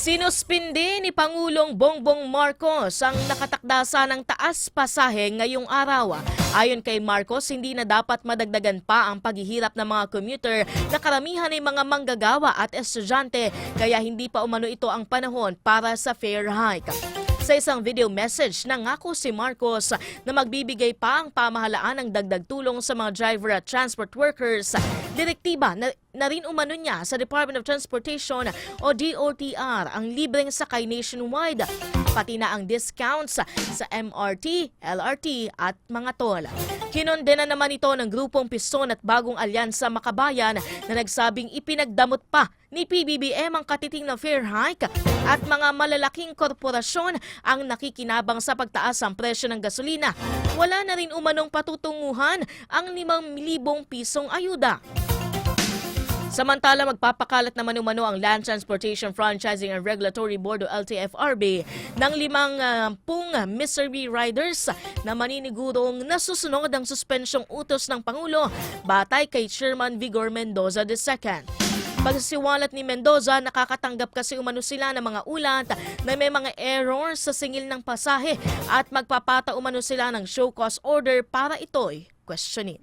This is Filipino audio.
Sinuspindi ni Pangulong Bongbong Marcos ang nakatakdasa ng taas pasahe ngayong araw. Ayon kay Marcos, hindi na dapat madagdagan pa ang paghihirap ng mga commuter na karamihan ay mga manggagawa at estudyante, kaya hindi pa umano ito ang panahon para sa fare hike. Sa isang video message, nangako si Marcos na magbibigay pa ang pamahalaan ng dagdag tulong sa mga driver at transport workers. Direktiba na rin umano niya sa Department of Transportation o DOTR ang libreng sakay nationwide, pati na ang discounts sa MRT, LRT at mga toll. Kinondena naman ito ng grupong Piston at Bagong Alyansa Makabayan na nagsabing ipinagdamot pa ni PBBM ang katiting ng fare hike at mga malalaking korporasyon ang nakikinabang sa pagtaas ng presyo ng gasolina. Wala na rin umanong patutunguhan ang 5,000 pisong ayuda. Samantala, magpapakalat naman umano ang Land Transportation Franchising and Regulatory Board o LTFRB ng 50 misery riders na maninigurong nasusunod ang suspensyong utos ng Pangulo batay kay Chairman Vigor Mendoza II. Pagsiwalat ni Mendoza, nakakatanggap kasi umano sila ng mga ulat na may mga errors sa singil ng pasahe at magpapata umano sila ng show cause order para ito'y questionin.